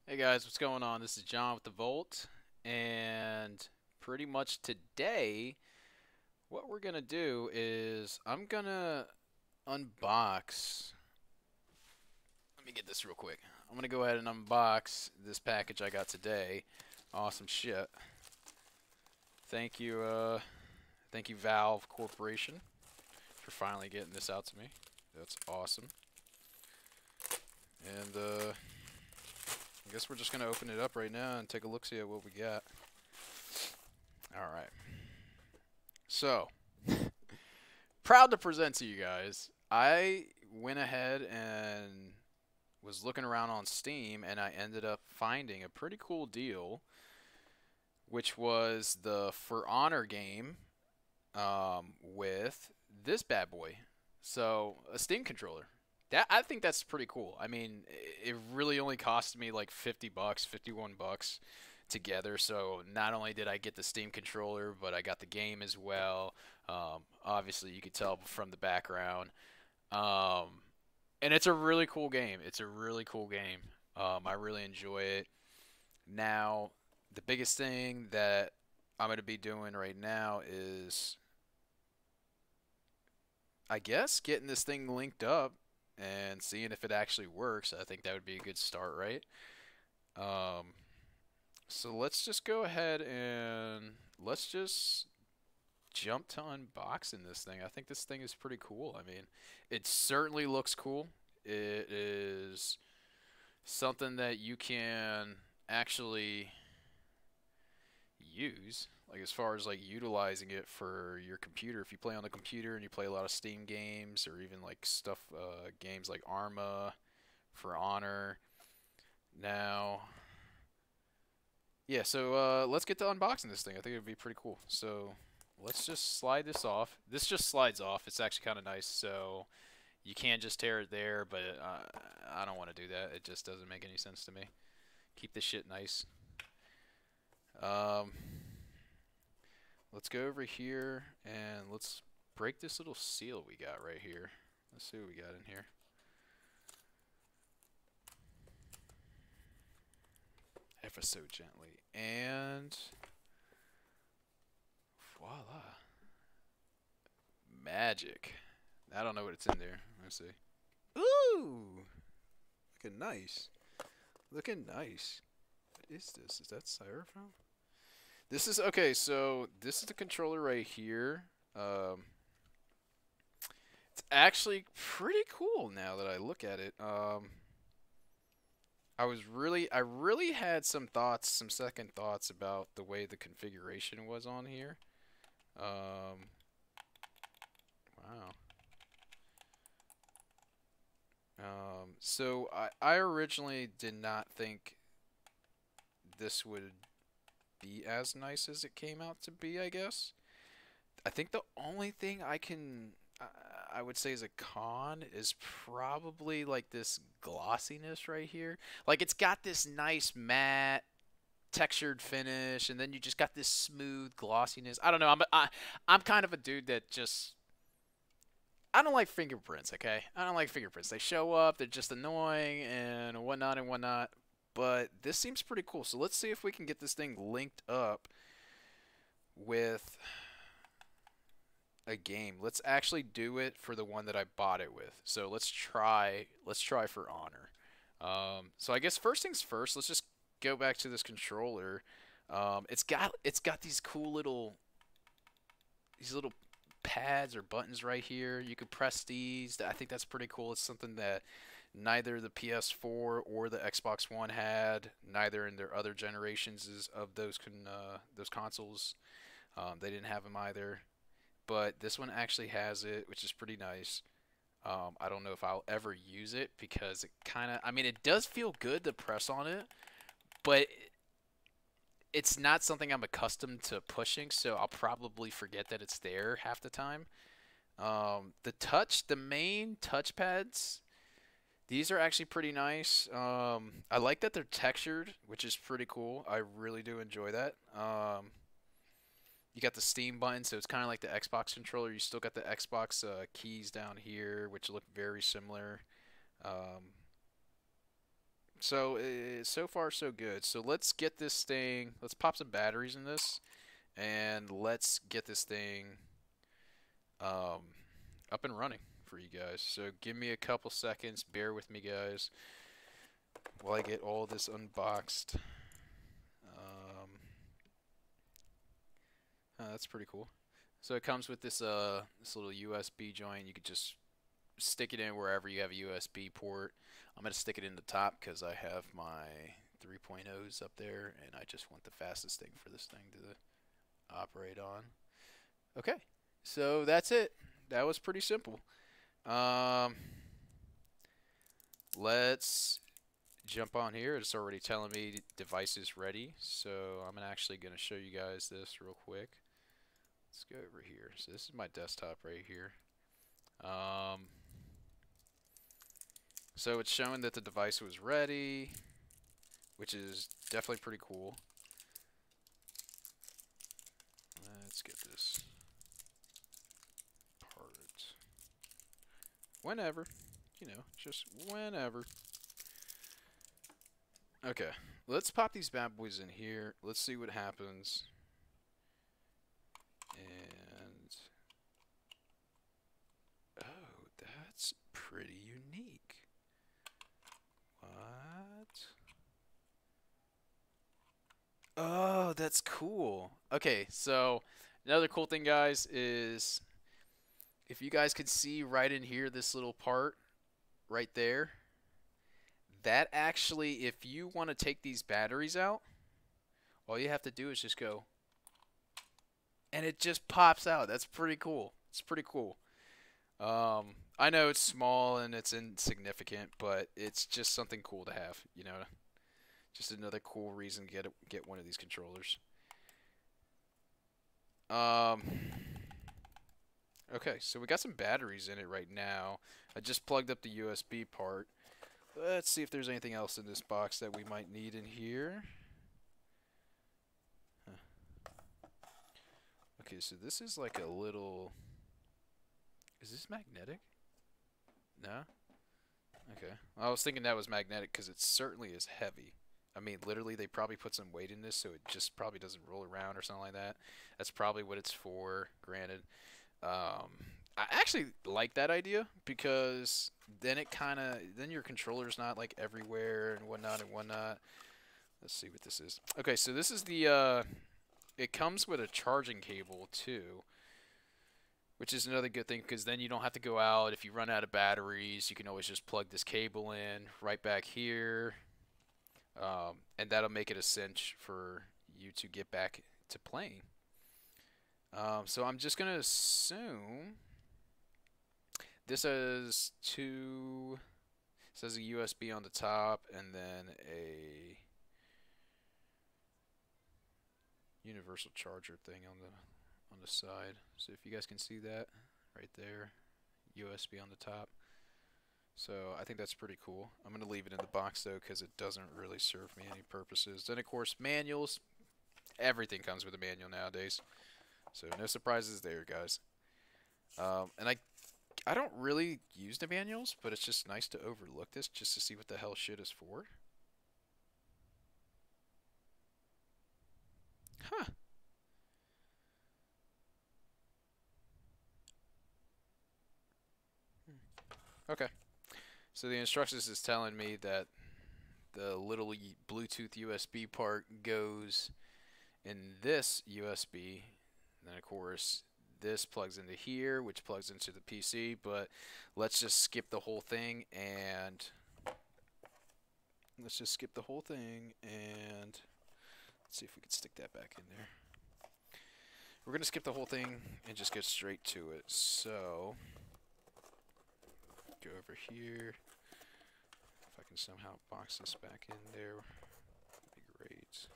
Hey guys, what's going on? This is John with the Volt, and pretty much today, what we're gonna do is I'm gonna unbox. Let me get this real quick. I'm gonna go ahead and unbox this package I got today. Awesome shit. Thank you, thank you Valve Corporation for finally getting this out to me. That's awesome. And I guess we're just gonna open it up right now and take a look, see at what we got. All right. So, proud to present to you guys. I went ahead and was looking around on Steam and I ended up finding a pretty cool deal, which was the For Honor game with this bad boy. So, a Steam controller. I think that's pretty cool. I mean, it really only cost me like 50 bucks, 51 bucks together. So not only did I get the Steam controller, but I got the game as well. Obviously, you could tell from the background. Um, and it's a really cool game. It's a really cool game. I really enjoy it. Now, the biggest thing that I'm going to be doing right now is, I guess, getting this thing linked up and seeing if it actually works. I think that would be a good start, right? Um, so let's just go ahead and let's just jump to unboxing this thing. I think this thing is pretty cool. I mean, it certainly looks cool. It is something that you can actually use, like as far as like utilizing it for your computer. If you play on the computer and you play a lot of Steam games or even like stuff, games like Arma, For Honor. Now, yeah, so let's get to unboxing this thing. I think it would be pretty cool. So let's just slide this off. This just slides off. It's actually kind of nice. So you can just tear it there, but I don't want to do that. It just doesn't make any sense to me. Keep this shit nice. Um, let's go over here and let's break this little seal we got right here. Let's see what we got in here. Ever so gently. And voila. Magic. I don't know what it's in there. Let's see. Ooh! Looking nice. Looking nice. What is this? Is that styrofoam? This is okay. So this is the controller right here. Um, it's actually pretty cool now that I look at it. I really had some thoughts, some second thoughts about the way the configuration was on here. Um, wow. So I originally did not think this would be as nice as it came out to be, I guess. I think the only thing I would say is a con is probably like this glossiness right here. Like it's got this nice matte textured finish and then you just got this smooth glossiness. I don't know. I'm kind of a dude that just I don't like fingerprints, okay? I don't like fingerprints. They show up, they're just annoying and whatnot and whatnot. But this seems pretty cool. So let's see if we can get this thing linked up with a game. Let's actually do it for the one that I bought it with. So let's try For Honor. So I guess first things first, let's just go back to this controller. It's got these little pads or buttons right here. You can press these. I think that's pretty cool. It's something that neither the PS4 or the Xbox One had, neither in their other generations of those consoles. They didn't have them either, but this one actually has it, which is pretty nice. I don't know if I'll ever use it because it kind of, I mean, it does feel good to press on it, but it's not something I'm accustomed to pushing, so I'll probably forget that it's there half the time. The main touchpads, these are actually pretty nice. I like that they're textured, which is pretty cool. I really do enjoy that. You got the Steam button, so it's kind of like the Xbox controller. You still got the Xbox keys down here, which look very similar. Um, So so far so good. So let's get this thing. Let's pop some batteries in this, and let's get this thing um, up and running for you guys. So give me a couple seconds. Bear with me, guys, while I get all this unboxed. That's pretty cool. So it comes with this little USB joint. You could just stick it in wherever you have a USB port. I'm gonna stick it in the top because I have my 3.0s up there, and I just want the fastest thing for this thing to operate on. Okay, so that's it. That was pretty simple. Let's jump on here. It's already telling me device is ready, so I'm actually gonna show you guys this real quick. Let's go over here. So this is my desktop right here. So it's showing that the device was ready, which is definitely pretty cool. Let's get this part. Whenever, you know, just whenever. Okay, let's pop these bad boys in here. Let's see what happens. And oh, that's pretty unique. What? Oh, that's cool. Okay, so another cool thing, guys, is if you guys can see right in here, this little part right there, that actually, if you want to take these batteries out, all you have to do is just go, and it just pops out. That's pretty cool. It's pretty cool. I know it's small and it's insignificant, but it's just something cool to have, you know. Just another cool reason to get one of these controllers. Okay, so we got some batteries in it right now. I just plugged up the USB part. Let's see if there's anything else in this box that we might need in here. Huh. Okay, so this is like a little... Is this magnetic? No? Okay. I was thinking that was magnetic because it certainly is heavy. I mean, literally, they probably put some weight in this, so it just probably doesn't roll around or something like that. That's probably what it's for, granted. I actually like that idea because then then your controller's not like everywhere and whatnot and whatnot. Let's see what this is. Okay, so this is it comes with a charging cable too, which is another good thing because then you don't have to go out. If you run out of batteries, you can always just plug this cable in right back here. And that'll make it a cinch for you to get back to playing. So I'm just going to assume this has says a USB on the top and then a universal charger thing on the side. So if you guys can see that right there, USB on the top. So I think that's pretty cool. I'm going to leave it in the box though because it doesn't really serve me any purposes. Then of course manuals. Everything comes with a manual nowadays. So no surprises there, guys. And I don't really use the manuals, but it's just nice to overlook this just to see what the hell shit is for. Huh. Okay. So the instructions is telling me that the little Bluetooth USB part goes in this USB. And then of course this plugs into here, which plugs into the PC, but let's just skip the whole thing and let's see if we can stick that back in there. We're going to skip the whole thing and just get straight to it. So go over here. If I can somehow box this back in there, that'd be great.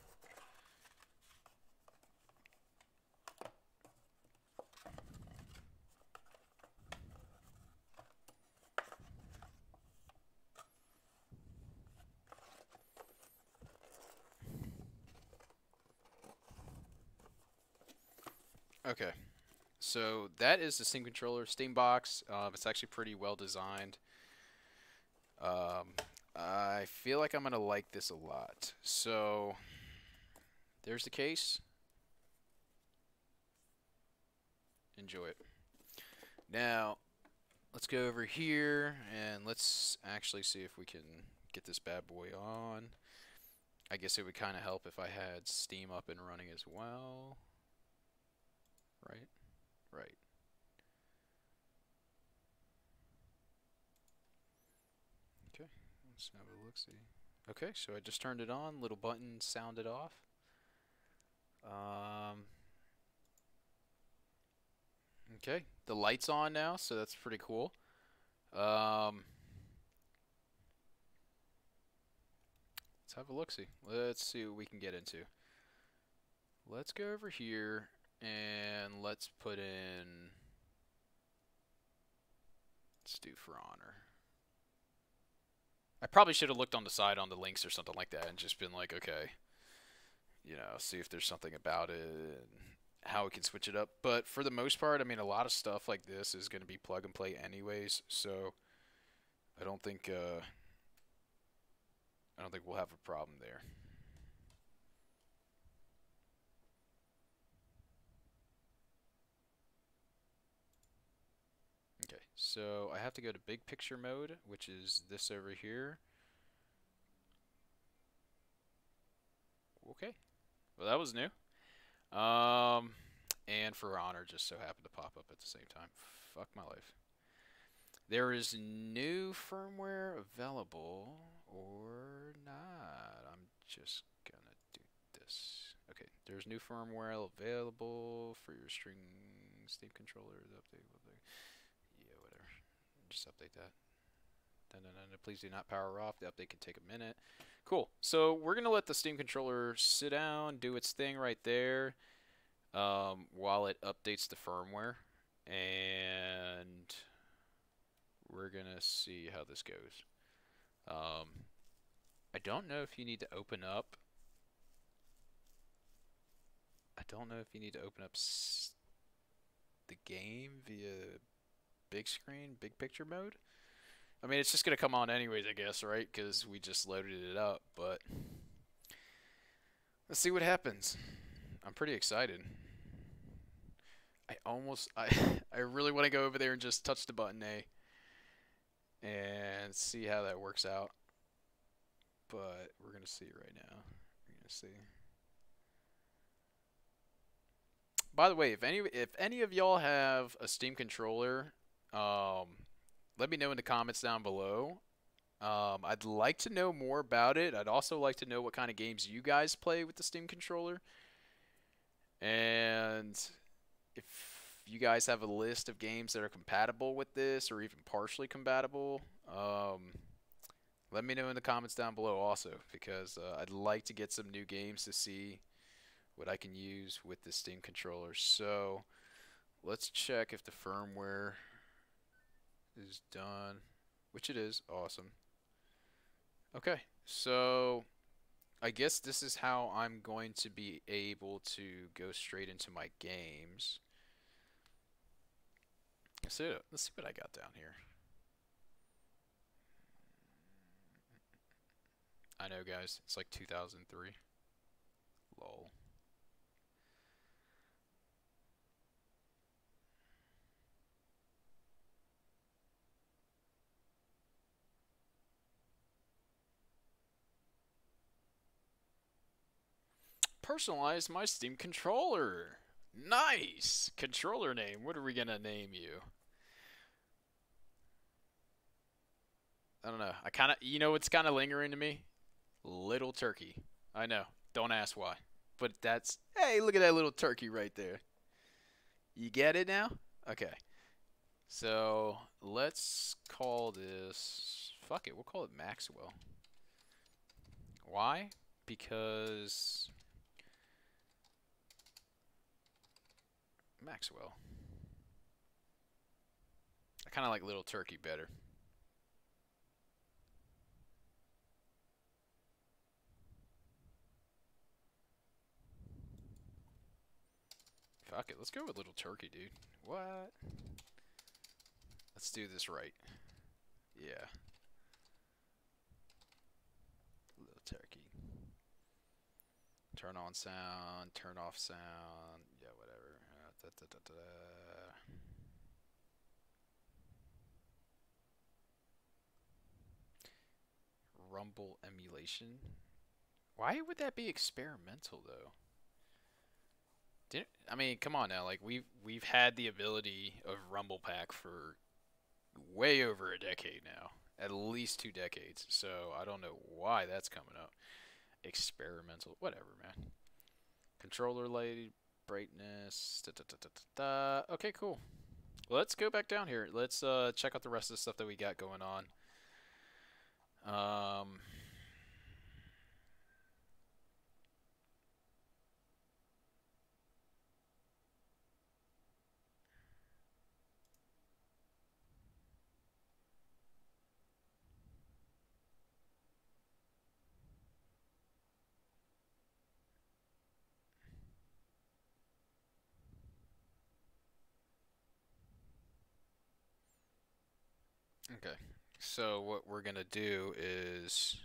Okay, so that is the Steam controller, Steam box. It's actually pretty well designed. I feel like I'm going to like this a lot. So, there's the case. Enjoy it. Now, let's go over here and let's actually see if we can get this bad boy on. I guess it would kind of help if I had Steam up and running as well. Right? Right. Okay, let's have a look-see. Okay, so I just turned it on. Little button sounded off. Okay, the light's on now, so that's pretty cool. Let's have a look-see. Let's see what we can get into. Let's go over here and let's put in. Let's do For Honor. I probably should have looked on the side on the links or something like that and just been like, okay, you know, see if there's something about it and how we can switch it up. But for the most part, I mean, a lot of stuff like this is going to be plug and play anyways, so I don't think we'll have a problem there. Okay, so I have to go to big picture mode, which is this over here. Okay, well that was new. And For Honor just so happened to pop up at the same time. Fuck my life. There is new firmware available or not. I'm just gonna do this. Okay, there's new firmware available for your Steam controller. Update. Yeah, whatever. Just update that. Please do not power off. The update can take a minute. Cool. So we're gonna let the Steam controller sit down, do its thing right there, while it updates the firmware, and we're gonna see how this goes. I don't know if you need to open up. I don't know if you need to open up the game via big screen, big picture mode. I mean, it's just gonna come on anyways, I guess, right? Because we just loaded it up, but let's see what happens. I'm pretty excited. I really want to go over there and just touch the button A and see how that works out. But we're gonna see right now. We're gonna see. By the way, if any of y'all have a Steam controller, let me know in the comments down below. I'd like to know more about it. I'd also like to know what kind of games you guys play with the Steam controller. And if you guys have a list of games that are compatible with this or even partially compatible, let me know in the comments down below also, because I'd like to get some new games to see what I can use with the Steam controller. So let's check if the firmware is done, which it is. Awesome. Okay, so I guess this is how I'm going to be able to go straight into my games. Let's see what I got down here. I know, guys, it's like 2003. Lol. Personalize my Steam controller. Nice! Controller name. What are we gonna name you? I don't know. I kind of, you know what's kind of lingering to me? Little turkey. I know. Don't ask why. But that's, hey, look at that little turkey right there. You get it now? Okay. So let's call this, fuck it, we'll call it Maxwell. Why? Because Maxwell. I kind of like Little Turkey better. Fuck it, let's go with Little Turkey, dude. What? Let's do this right. Yeah. Turn on sound, turn off sound, yeah, whatever. Da, da, da, da, da. Rumble emulation. Why would that be experimental though? I mean, come on now. Like we've had the ability of Rumble Pack for way over a decade now, at least 2 decades. So I don't know why that's coming up. Experimental, whatever, man. Controller light, brightness. Da, da, da, da, da, da. Okay, cool. Let's go back down here. Let's check out the rest of the stuff that we got going on. Um, okay. So what we're gonna do is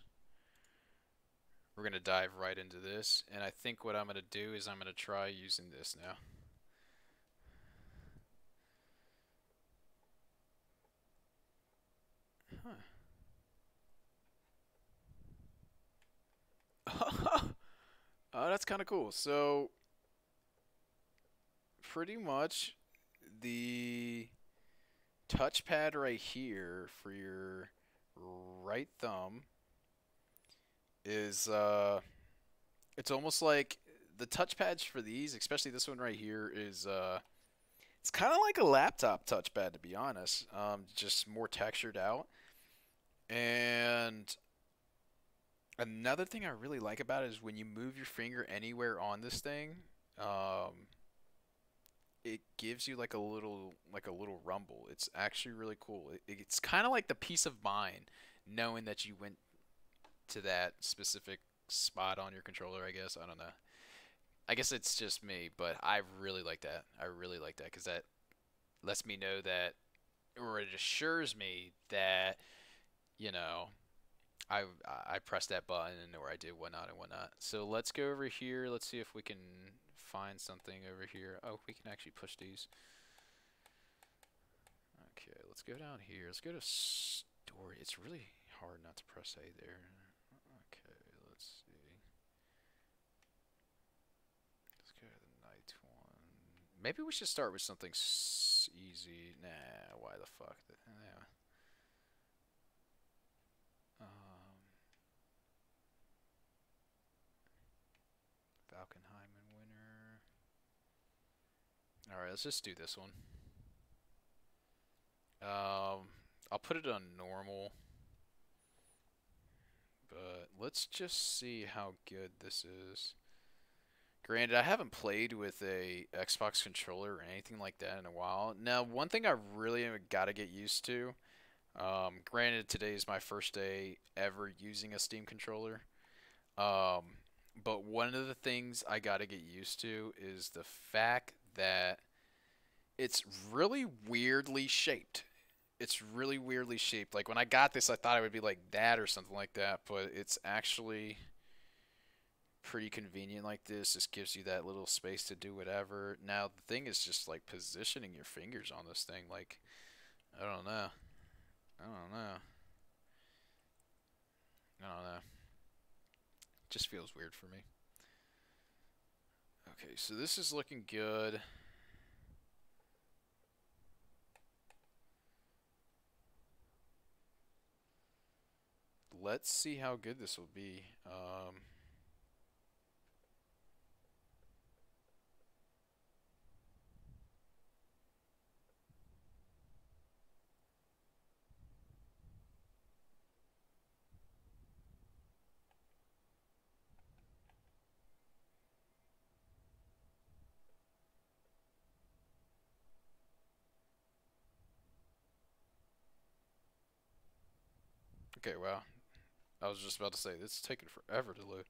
we're gonna dive right into this, and I think what I'm gonna do is I'm gonna try using this now. Huh. That's kind of cool. So pretty much the touchpad right here for your right thumb is it's almost like the touchpads for these, especially this one right here, is it's kind of like a laptop touchpad to be honest, just more textured out. And another thing I really like about it is when you move your finger anywhere on this thing, um, it gives you like a little rumble. It's actually really cool. It's kind of like the peace of mind knowing that you went to that specific spot on your controller, I guess. I don't know. I guess it's just me, but I really like that. I really like that because that lets me know that, or it assures me that, you know, I pressed that button or I did whatnot and whatnot. So let's go over here. Let's see if we can find something over here. Oh, we can actually push these. Okay, let's go down here. Let's go to story. It's really hard not to press A there. Okay, let's see. Let's go to the night one. Maybe we should start with something easy. Nah, why the fuck? Yeah. Valkenheim and Winter. Alright, let's just do this one. I'll put it on normal. But let's just see how good this is. Granted, I haven't played with a Xbox controller or anything like that in a while. Now, one thing I really got to get used to, granted today is my first day ever using a Steam controller, um, but one of the things I got to get used to is the fact that it's really weirdly shaped. It's really weirdly shaped. Like when I got this, I thought it would be like that or something like that, but it's actually pretty convenient like this. Just gives you that little space to do whatever. Now the thing is just like positioning your fingers on this thing. Like I don't know. I don't know. I don't know. It just feels weird for me. Okay, so this is looking good. Let's see how good this will be. Okay, wow. I was just about to say, this is taking forever to load.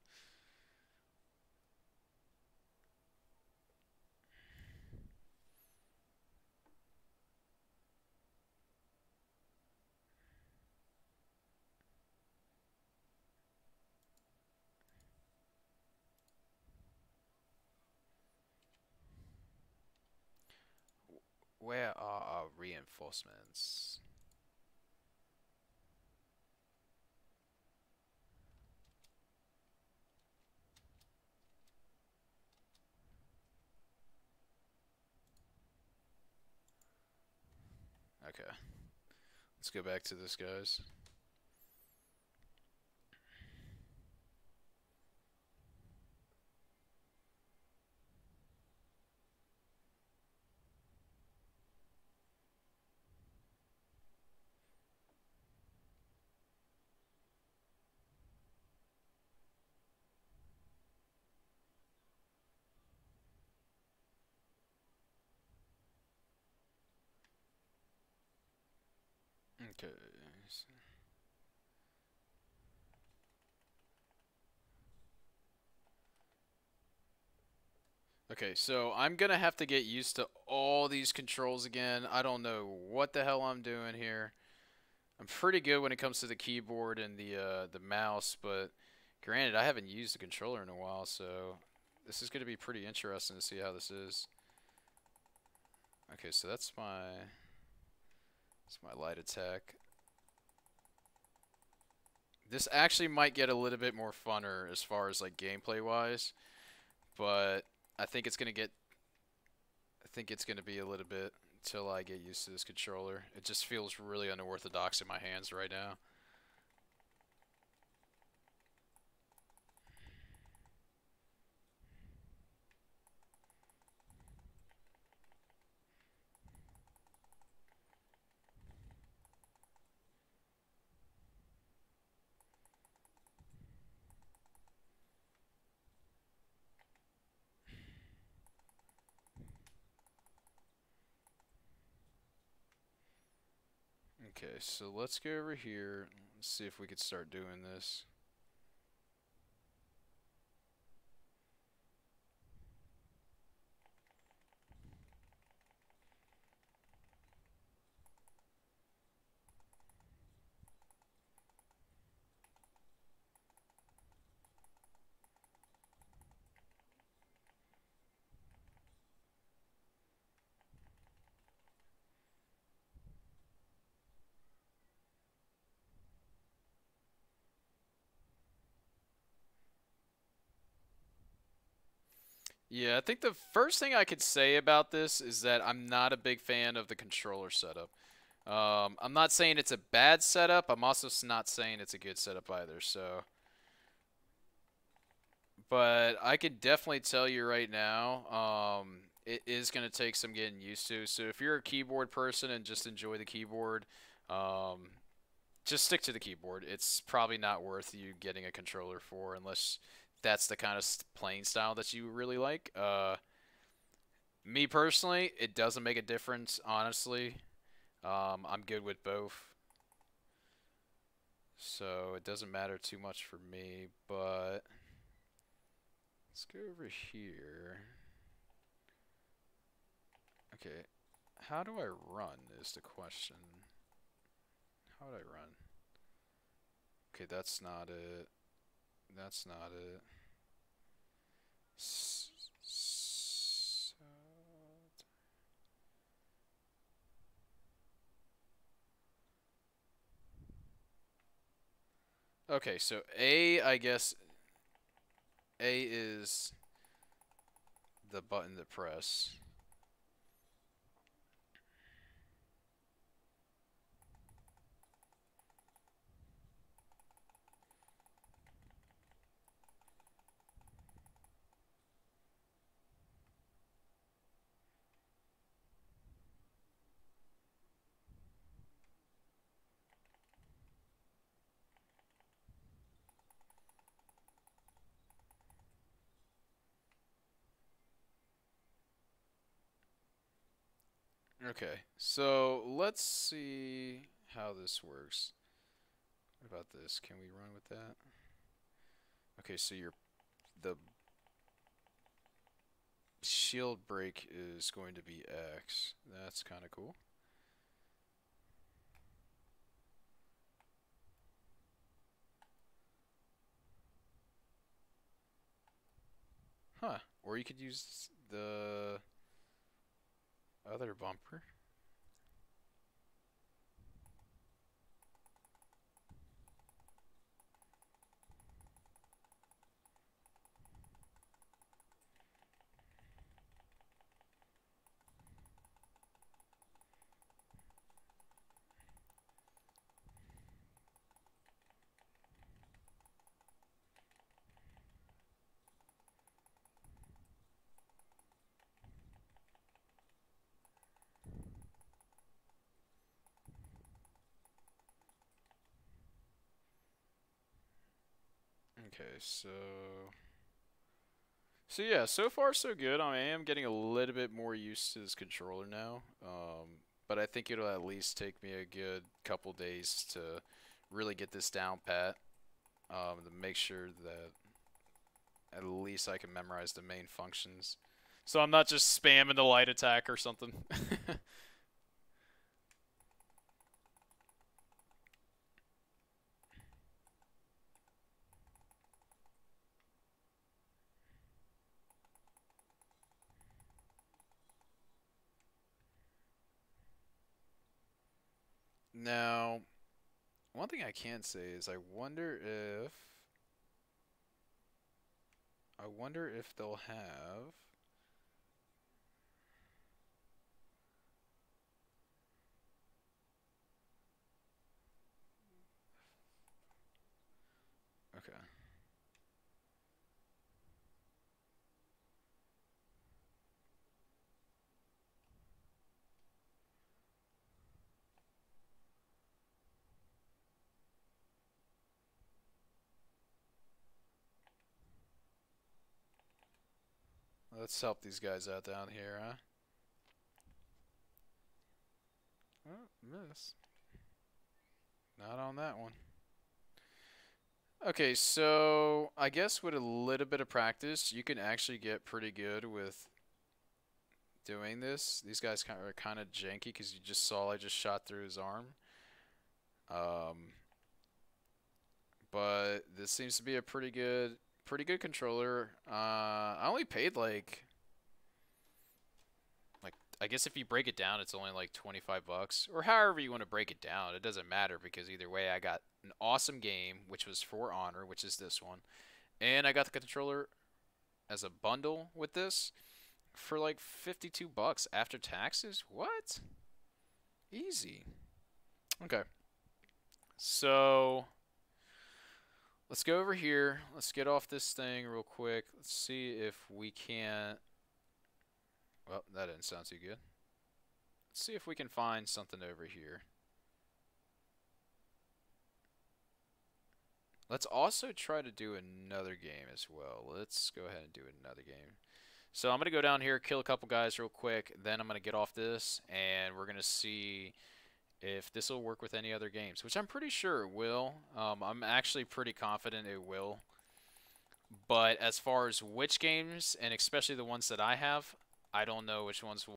Where are our reinforcements? Okay. Let's go back to this, guys. Okay. Okay, so I'm gonna have to get used to all these controls again. I don't know what the hell I'm doing here. I'm pretty good when it comes to the keyboard and the mouse, but granted, I haven't used the controller in a while, so this is gonna be pretty interesting to see how this is. Okay, so that's my light attack. This actually might get a little bit more funner as far as like gameplay wise, but I think it's gonna get I think it's gonna be a little bit until I get used to this controller. It just feels really unorthodox in my hands right now. Okay, so let's go over here. Let's see if we could start doing this. Yeah, I think the first thing I could say about this is that I'm not a big fan of the controller setup. I'm not saying it's a bad setup. I'm also not saying it's a good setup either. So, but I can definitely tell you right now, it is going to take some getting used to. So if you're a keyboard person and just enjoy the keyboard, um, just stick to the keyboard. It's probably not worth you getting a controller for unless that's the kind of playing style that you really like. Me personally, it doesn't make a difference, honestly. I'm good with both. So it doesn't matter too much for me, but let's go over here. Okay, how do I run is the question. How would I run? Okay, that's not it. That's not it. Okay, so A, I guess A is the button to press. Okay, so let's see how this works. What about this? Can we run with that? Okay, so the shield break is going to be X. That's kind of cool. Huh. Or you could use the other bumper. Okay, so yeah, so far so good. I am getting a little bit more used to this controller now. But I think it'll at least take me a good couple days to really get this down pat. To make sure that at least I can memorize the main functions. So I'm not just spamming the light attack or something. Now, one thing I can say is I wonder if they'll have. Okay. Let's help these guys out down here, huh? Oh, miss. Not on that one. Okay, so I guess with a little bit of practice, you can actually get pretty good with doing this. These guys are kind of janky because you just saw I just shot through his arm. Um, but this seems to be a pretty good controller. I only paid like I guess if you break it down, it's only like 25 bucks or however you want to break it down. It doesn't matter because either way, I got an awesome game, which was For Honor, which is this one, and I got the controller as a bundle with this for like 52 bucks after taxes. What? Easy. Okay. So let's go over here. Let's get off this thing real quick. Let's see if we can't. Well, that didn't sound too good. Let's see if we can find something over here. Let's also try to do another game as well. Let's go ahead and do another game. So I'm going to go down here, kill a couple guys real quick. Then I'm going to get off this, and we're going to see if this will work with any other games, which I'm pretty sure it will. I'm actually pretty confident it will. But as far as which games, and especially the ones that I have, I don't know which ones will